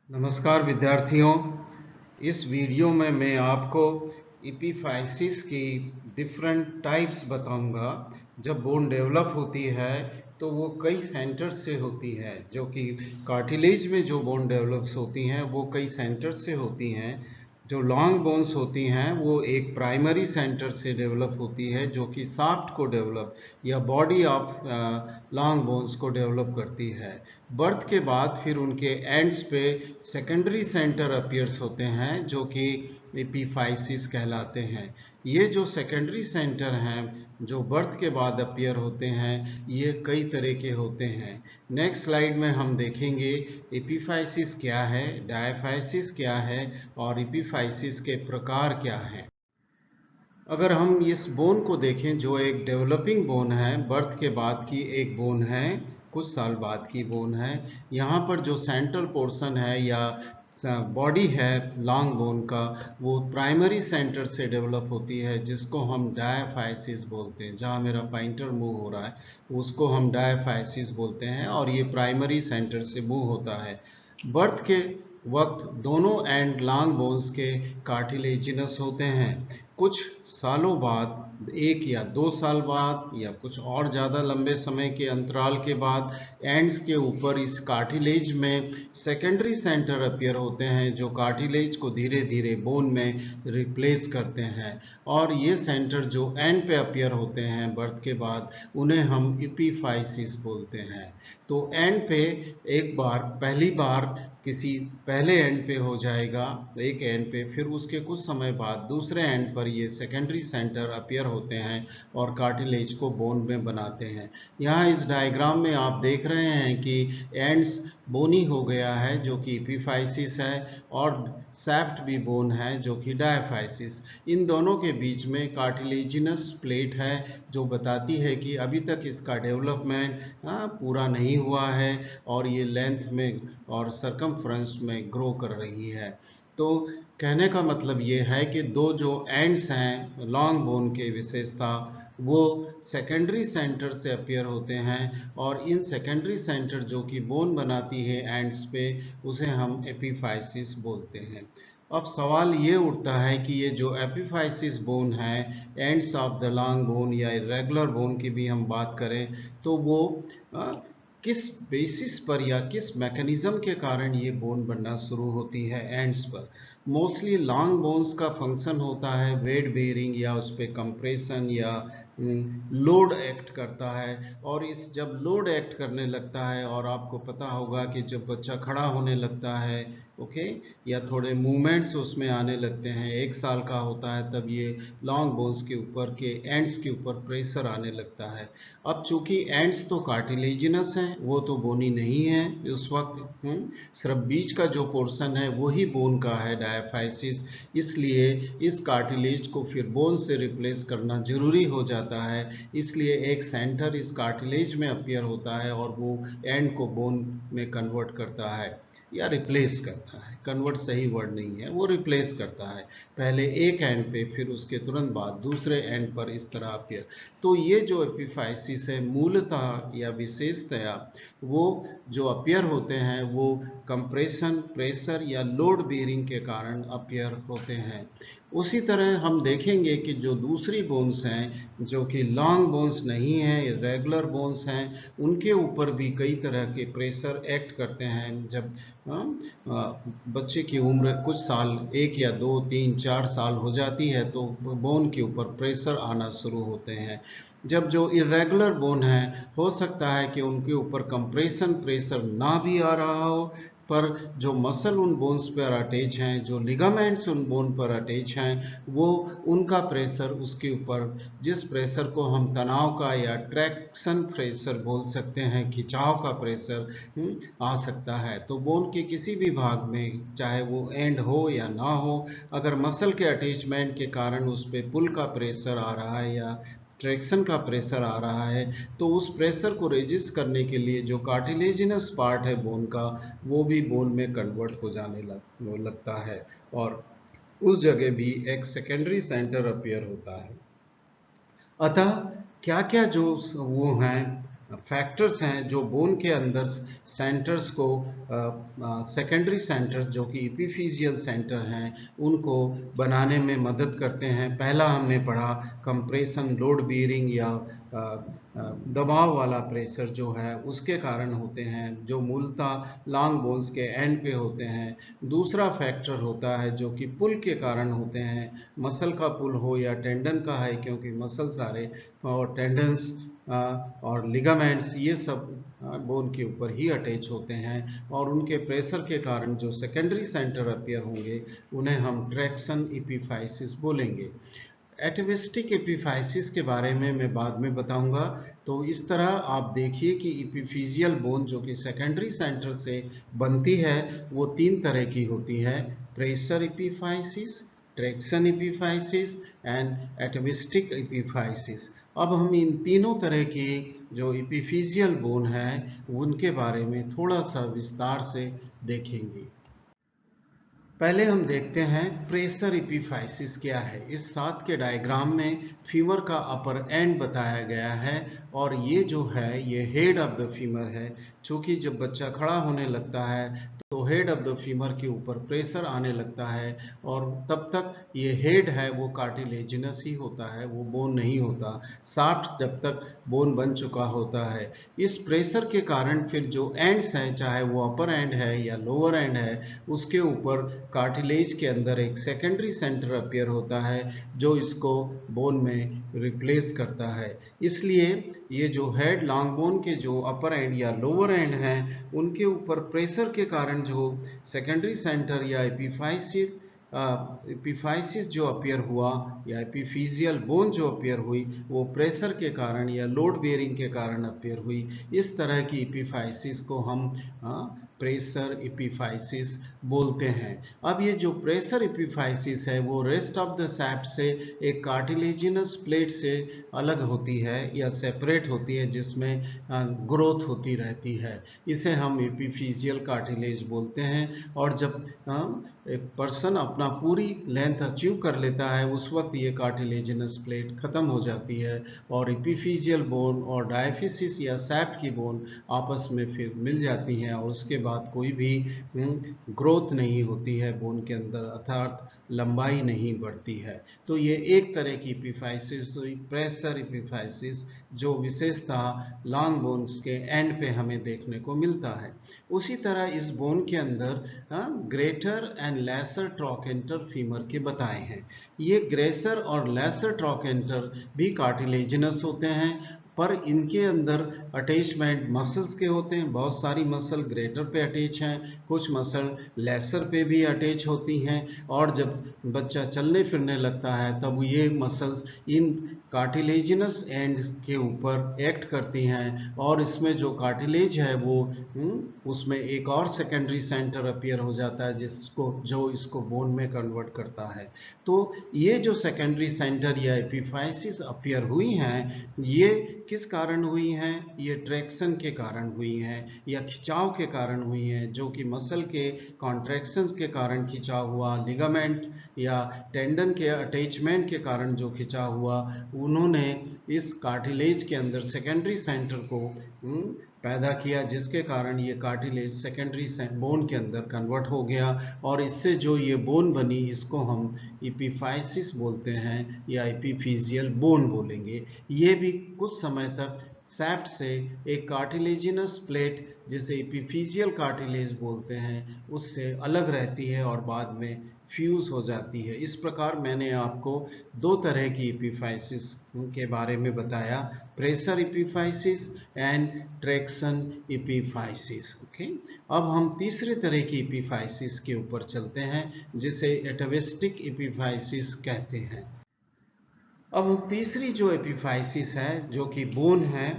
नमस्कार विद्यार्थियों। इस वीडियो में मैं आपको एपिफाइसिस की डिफरेंट टाइप्स बताऊंगा। जब बोन डेवलप होती है तो वो कई सेंटर से होती है, जो कि कार्टिलेज में जो बोन डेवलप्स होती हैं वो कई सेंटर से होती हैं। जो लॉन्ग बोन्स होती हैं वो एक प्राइमरी सेंटर से डेवलप होती है, जो कि शाफ्ट को डेवलप या बॉडी ऑफ लॉन्ग बोन्स को डेवलप करती है। बर्थ के बाद फिर उनके एंड्स पे सेकेंडरी सेंटर अपीयर्स होते हैं, जो कि एपिफाइसिस कहलाते हैं। ये जो सेकेंडरी सेंटर हैं जो बर्थ के बाद अपीयर होते हैं, ये कई तरह के होते हैं। नेक्स्ट स्लाइड में हम देखेंगे एपिफाइसिस क्या है, डायफाइसिस क्या है और एपिफाइसिस के प्रकार क्या हैं। अगर हम इस बोन को देखें, जो एक डेवलपिंग बोन है, बर्थ के बाद की एक बोन है, कुछ साल बाद की बोन है। यहाँ पर जो सेंट्रल पोर्शन है या बॉडी है लॉन्ग बोन का, वो प्राइमरी सेंटर से डेवलप होती है, जिसको हम डायफाइसिस बोलते हैं। जहाँ मेरा पॉइंटर मूव हो रहा है उसको हम डायफाइसिस बोलते हैं, और ये प्राइमरी सेंटर से मूव होता है। बर्थ के वक्त दोनों एंड लॉन्ग बोन्स के कार्टिलेजिनस होते हैं। कुछ सालों बाद, 1 या 2 साल बाद या कुछ और ज़्यादा लंबे समय के अंतराल के बाद, एंड्स के ऊपर इस कार्टिलेज में सेकेंडरी सेंटर अपीयर होते हैं, जो कार्टिलेज को धीरे धीरे बोन में रिप्लेस करते हैं। और ये सेंटर जो एंड पे अपीयर होते हैं बर्थ के बाद, उन्हें हम एपिफाइसिस बोलते हैं। तो एंड पे एक बार, पहली बार किसी पहले एंड पे हो जाएगा, एक एंड पे, फिर उसके कुछ समय बाद दूसरे एंड पर ये सेकेंडरी सेंटर अपीयर होते हैं और कार्टिलेज को बोन में बनाते हैं। यहाँ इस डायग्राम में आप देख रहे हैं कि एंड्स बोनी हो गया है, जो कि एपिफाइसिस है, और सैफ्ट भी बोन है, जो कि डायफाइसिस। इन दोनों के बीच में कार्टिलेजिनस प्लेट है, जो बताती है कि अभी तक इसका डेवलपमेंट पूरा नहीं हुआ है और ये लेंथ में और सरकमफ्रेंस में ग्रो कर रही है। तो कहने का मतलब ये है कि दो जो एंड्स हैं लॉन्ग बोन के विशेषता, वो सेकेंडरी सेंटर से अपीयर होते हैं, और इन सेकेंडरी सेंटर जो कि बोन बनाती है एंड्स पे, उसे हम एपिफाइसिस बोलते हैं। अब सवाल ये उठता है कि ये जो एपिफाइसिस बोन है, ends of the long bone या इरेगुलर बोन की भी हम बात करें, तो वो किस बेसिस पर या किस मैकेनिज्म के कारण ये बोन बनना शुरू होती है एंड्स पर। मोस्टली लॉन्ग बोन्स का फंक्शन होता है वेट बेयरिंग, या उस पर कंप्रेशन या लोड एक्ट करता है। और इस जब लोड एक्ट करने लगता है, और आपको पता होगा कि जब बच्चा खड़ा होने लगता है, ओके, या थोड़े मूवमेंट्स उसमें आने लगते हैं, 1 साल का होता है, तब ये लॉन्ग बोन्स के ऊपर के एंड्स के ऊपर प्रेशर आने लगता है। अब चूंकि एंड्स तो कार्टिलेजिनस हैं, वो तो बोनी नहीं है उस वक्त, सिर्फ बीच का जो पोर्शन है वही बोन का है, डायफाइसिस। इसलिए इस कार्टिलेज को फिर बोन से रिप्लेस करना जरूरी हो जाता है। इसलिए एक सेंटर इस कार्टिलेज में अपीयर होता है और वो एंड को बोन में कन्वर्ट करता है, या रिप्लेस करता है। कन्वर्ट सही वर्ड नहीं है, वो रिप्लेस करता है, पहले एक एंड पे फिर उसके तुरंत बाद दूसरे एंड पर, इस तरह अपीयर। तो ये जो एपिफाइसिस है, मूलतः या विशेषतया वो जो अपीयर होते हैं वो कंप्रेशन, प्रेशर या लोड बेयरिंग के कारण अपीयर होते हैं। उसी तरह हम देखेंगे कि जो दूसरी बोन्स हैं, जो कि लॉन्ग बोन्स नहीं हैं, इरेगुलर बोन्स हैं, उनके ऊपर भी कई तरह के प्रेशर एक्ट करते हैं। जब बच्चे की उम्र कुछ साल, 1 या 2, 3, 4 साल हो जाती है, तो बोन के ऊपर प्रेशर आना शुरू होते हैं। जब जो इरेगुलर बोन है, हो सकता है कि उनके ऊपर कंप्रेशन प्रेशर ना भी आ रहा हो, पर जो मसल उन बोन्स पर अटैच हैं, जो लिगामेंट्स उन बोन पर अटैच हैं, वो उनका प्रेशर उसके ऊपर, जिस प्रेशर को हम तनाव का या ट्रैक्शन प्रेशर बोल सकते हैं, खिंचाव का प्रेशर आ सकता है। तो बोन के किसी भी भाग में, चाहे वो एंड हो या ना हो, अगर मसल के अटैचमेंट के कारण उस पर पुल का प्रेशर आ रहा है या ट्रैक्शन का प्रेशर आ रहा है, तो उस प्रेशर को रेजिस्ट करने के लिए जो कार्टिलेजिनस पार्ट है बोन का, वो भी बोन में कन्वर्ट हो जाने लगता है, और उस जगह भी एक सेकेंडरी सेंटर अपीयर होता है। अतः क्या क्या जो वो हैं फैक्टर्स हैं जो बोन के अंदर सेंटर्स को, सेकेंडरी सेंटर्स जो कि एपिफिजियल सेंटर हैं, उनको बनाने में मदद करते हैं। पहला हमने पढ़ा कंप्रेशन, लोड बीयरिंग या दबाव वाला प्रेशर जो है उसके कारण होते हैं, जो मूलतः लॉन्ग बोन्स के एंड पे होते हैं। दूसरा फैक्टर होता है जो कि पुल के कारण होते हैं, मसल का पुल हो या टेंडन का है, क्योंकि मसल सारे और टेंडन्स और लिगामेंट्स ये सब बोन के ऊपर ही अटैच होते हैं, और उनके प्रेशर के कारण जो सेकेंडरी सेंटर अपीयर होंगे उन्हें हम ट्रैक्शन एपिफाइसिस बोलेंगे। एटाविस्टिक एपिफाइसिस के बारे में मैं बाद में बताऊंगा। तो इस तरह आप देखिए कि एपिफिजियल बोन जो कि सेकेंडरी सेंटर से बनती है वो तीन तरह की होती है: pressure epiphysis, traction epiphysis and atavistic epiphysis. अब हम इन तीनों तरह की जो एपिफिजियल बोन है उनके बारे में थोड़ा सा विस्तार से देखेंगे। पहले हम देखते हैं प्रेशर एपिफाइसिस क्या है। इस साथ के डायग्राम में फीमर का अपर एंड बताया गया है, और ये जो है ये हेड ऑफ द फीमर है। चूंकि जब बच्चा खड़ा होने लगता है तो हेड ऑफ द फीमर के ऊपर प्रेशर आने लगता है, और तब तक ये हेड है वो कार्टिलेजिनस ही होता है, वो बोन नहीं होता। शाफ्ट जब तक बोन बन चुका होता है, इस प्रेशर के कारण फिर जो एंड्स हैं, चाहे वो अपर एंड है या लोअर एंड है, उसके ऊपर कार्टिलेज के अंदर एक सेकेंडरी सेंटर अपीयर होता है जो इसको बोन में रिप्लेस करता है। इसलिए ये जो हेड लॉन्ग बोन के जो अपर एंड या लोअर एंड हैं उनके ऊपर प्रेशर के कारण जो सेकेंडरी सेंटर या एपिफाइसिस जो अपीयर हुआ या एपिफिजियल बोन जो अपीयर हुई, वो प्रेशर के कारण या लोड बेयरिंग के कारण अपीयर हुई। इस तरह की एपिफाइसिस को हम प्रेशर एपिफाइसिस बोलते हैं। अब ये जो प्रेशर एपिफाइसिस है वो रेस्ट ऑफ द शाफ्ट से एक कार्टिलेजिनस प्लेट से अलग होती है या सेपरेट होती है, जिसमें ग्रोथ होती रहती है। इसे हम एपिफिजियल कार्टिलेज बोलते हैं। और जब एक पर्सन अपना पूरी लेंथ अचीव कर लेता है उस वक्त ये कार्टिलेजिनस प्लेट खत्म हो जाती है, और एपिफिजियल बोन और डायफिसिस या शाफ्ट की बोन आपस में फिर मिल जाती हैं, और उसके बाद कोई भी ग्रोथ नहीं होती है बोन के अंदर, अर्थात लंबाई नहीं बढ़ती है। तो ये एक तरह की एपिफाइसिस हुई, प्रेशर एपिफाइसिस, जो विशेषतः लॉन्ग बोन्स के एंड पे हमें देखने को मिलता है। उसी तरह इस बोन के अंदर greater and lesser trochanter femur के बताए हैं। ये ग्रेटर और लेसर ट्रोकेंटर भी कार्टिलेजिनस होते हैं, पर इनके अंदर अटैचमेंट मसल्स के होते हैं। बहुत सारी मसल ग्रेटर पे अटैच हैं, कुछ मसल लेसर पे भी अटैच होती हैं, और जब बच्चा चलने फिरने लगता है तब ये मसल्स इन कार्टिलेजिनस एंड के ऊपर एक्ट करती हैं, और इसमें जो कार्टिलेज है वो उसमें एक और सेकेंडरी सेंटर अपीयर हो जाता है जो इसको बोन में कन्वर्ट करता है। तो ये जो सेकेंडरी सेंटर या एपिफाइसिस अपीयर हुई हैं, ये किस कारण हुई हैं? ये ट्रैक्शन के कारण हुई हैं या खिंचाव के कारण हुई हैं, जो कि मसल के कॉन्ट्रैक्शंस के कारण खिंचाव हुआ, लिगामेंट या टेंडन के अटैचमेंट के कारण जो खिंचाव हुआ, उन्होंने इस कार्टिलेज के अंदर सेकेंडरी सेंटर को पैदा किया, जिसके कारण ये कार्टिलेज सेकेंडरी बोन के अंदर कन्वर्ट हो गया, और इससे जो ये बोन बनी इसको हम एपिफाइसिस बोलते हैं या एपिफिजियल बोन बोलेंगे। ये भी कुछ समय तक शाफ्ट से एक कार्टिलेजिनस प्लेट जिसे एपिफिजियल कार्टिलेज बोलते हैं उससे अलग रहती है और बाद में फ्यूज हो जाती है। इस प्रकार मैंने आपको दो तरह की एपिफाइसिस के बारे में बताया, pressure epiphysis and traction epiphysis. Okay, अब हम तीसरे तरह की एपिफाइसिस के ऊपर चलते हैं जिसे एटाविस्टिक एपिफाइसिस कहते हैं। अब तीसरी जो एपिफाइसिस है जो कि बोन है,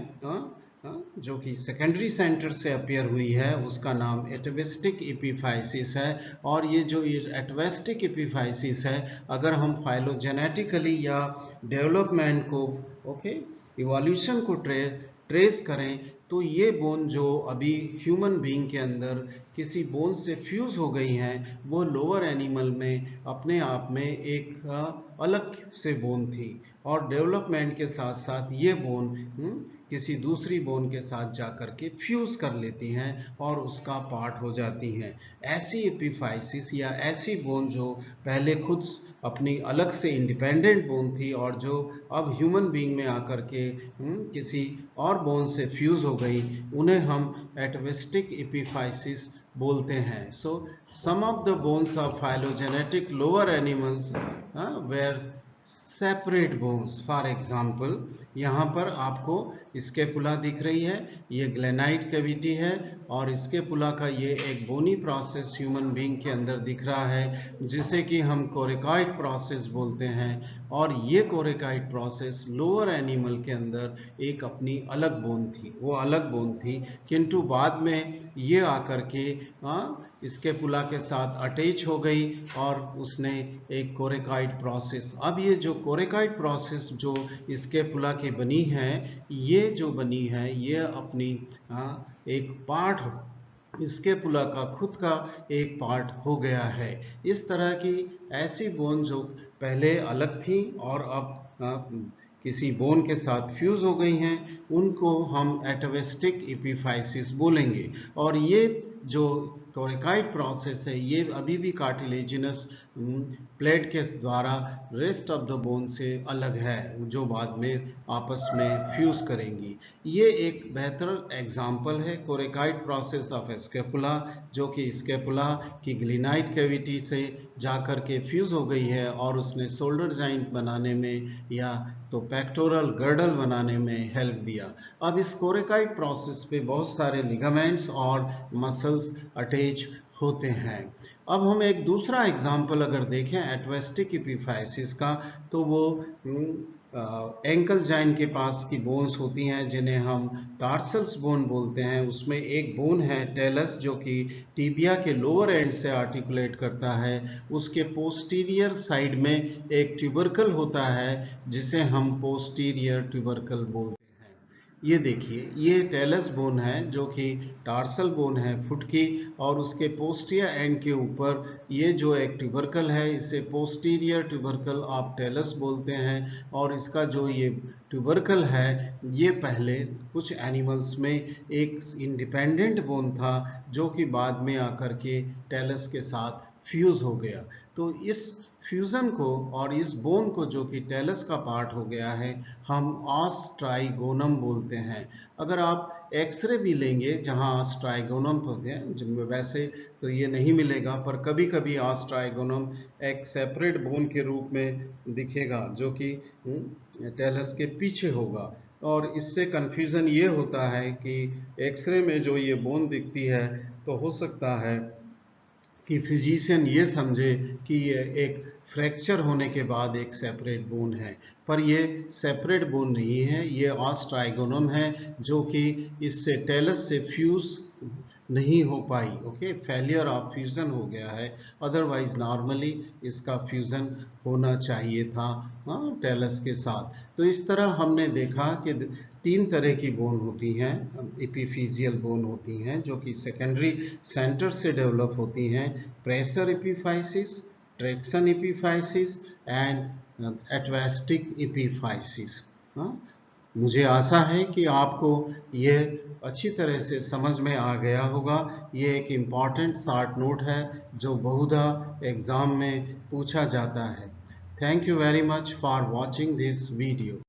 जो कि सेकेंडरी सेंटर से अपीयर हुई है, उसका नाम एटाविस्टिक एपिफाइसिस है। और ये जो एटाविस्टिक एपिफाइसिस है, अगर हम फाइलोजेनेटिकली या डेवलपमेंट को इवोल्यूशन को ट्रेस करें तो ये बोन जो अभी ह्यूमन बीइंग के अंदर किसी बोन से फ्यूज हो गई हैं, वो लोअर एनिमल में अपने आप में एक अलग से बोन थी, और डेवलपमेंट के साथ साथ ये बोन किसी दूसरी बोन के साथ जाकर के फ्यूज कर लेती हैं और उसका पार्ट हो जाती हैं। ऐसी एपिफाइसिस या ऐसी बोन जो पहले खुद अपनी अलग से इंडिपेंडेंट बोन थी और जो अब ह्यूमन बीइंग में आकर के किसी और बोन से फ्यूज हो गई, उन्हें हम एटवेस्टिक एपिफाइसिस बोलते हैं। So some of the bones of phylogenetic lower animals were separate bones. For example, यहाँ पर आपको स्केपुला दिख रही है, ये ग्लेनाइड कैविटी है और स्केपुला का ये एक बोनी प्रोसेस ह्यूमन बीइंग के अंदर दिख रहा है जिसे कि हम कोरिकॉइड प्रोसेस बोलते हैं। और ये कोरिकॉइड प्रोसेस लोअर एनिमल के अंदर एक अपनी अलग बोन थी, वो अलग बोन थी, किंतु बाद में ये आकर के स्केपुला के साथ अटैच हो गई और उसने एक कोरिकॉइड प्रोसेस, अब ये जो कोरिकॉइड प्रोसेस जो स्केपुला की बनी है, ये जो बनी है ये अपनी एक पार्ट स्केपुला का खुद का एक पार्ट हो गया है। इस तरह की ऐसी बोन जो पहले अलग थी और अब किसी बोन के साथ फ्यूज हो गई हैं, उनको हम एटवेस्टिक एपिफाइसिस बोलेंगे। और ये जो कोरिकॉइड प्रोसेस है ये अभी भी कार्टिलेजिनस प्लेट के द्वारा रेस्ट ऑफ द बोन से अलग है, जो बाद में आपस में फ्यूज करेंगी। ये एक बेहतर एग्जाम्पल है कोरिकॉइड प्रोसेस ऑफ स्केपुला, जो कि स्केपुला की ग्लिनाइड कैविटी से जाकर के फ्यूज हो गई है और उसने शोल्डर जॉइंट बनाने में या तो पेक्टोरल गर्डल बनाने में हेल्प दिया। अब इस कोरिकॉइड प्रोसेस पे बहुत सारे लिगामेंट्स और मसल्स अटैच होते हैं। अब हम एक दूसरा एग्जाम्पल अगर देखें एटवेस्टिक एपिफाइसिस का, तो वो एंकल जॉइंट के पास की बोन्स होती हैं जिन्हें हम टार्सल्स बोन बोलते हैं। उसमें एक बोन है टेलस जो कि टिबिया के लोअर एंड से आर्टिकुलेट करता है। उसके पोस्टीरियर साइड में एक ट्यूबरकल होता है जिसे हम पोस्टीरियर ट्यूबरकल बोलते हैं। ये देखिए, ये टेलस बोन है जो कि टार्सल बोन है फुट की, और उसके पोस्टियर एंड के ऊपर ये जो एक ट्यूबरकल है इसे पोस्टीरियर ट्यूबरकल ऑफ टेलस बोलते हैं। और इसका जो ये ट्यूबरकल है ये पहले कुछ एनिमल्स में एक इंडिपेंडेंट बोन था जो कि बाद में आकर के टेलस के साथ फ्यूज हो गया। तो इस फ्यूजन को और इस बोन को जो कि टेलस का पार्ट हो गया है हम ऑस्ट्राइगोनम बोलते हैं। अगर आप एक्सरे भी लेंगे जहां ऑस्ट्राइगोनम होते हैं, जिनमें वैसे तो ये नहीं मिलेगा, पर कभी कभी ऑस्ट्राइगोनम एक सेपरेट बोन के रूप में दिखेगा जो कि टेलस के पीछे होगा। और इससे कन्फ्यूज़न ये होता है कि एक्सरे में जो ये बोन दिखती है तो हो सकता है कि फिजिशियन ये समझे कि ये एक फ्रैक्चर होने के बाद एक सेपरेट बोन है, पर ये सेपरेट बोन नहीं है, ये ऑस्ट्राइगोनम है जो कि इससे टेलस से फ्यूज नहीं हो पाई। ओके, फेलियर ऑफ फ्यूजन हो गया है, अदरवाइज नॉर्मली इसका फ्यूजन होना चाहिए था टेलस के साथ। तो इस तरह हमने देखा कि 3 तरह की बोन होती हैं, एपिफिजियल बोन होती हैं जो कि सेकेंडरी सेंटर से डेवलप होती हैं। Pressure epiphysis, traction epiphysis and atavistic epiphysis. मुझे आशा है कि आपको यह अच्छी तरह से समझ में आ गया होगा। ये एक इम्पॉर्टेंट शॉर्ट नोट है जो बहुधा एग्जाम में पूछा जाता है। Thank you very much for watching this video.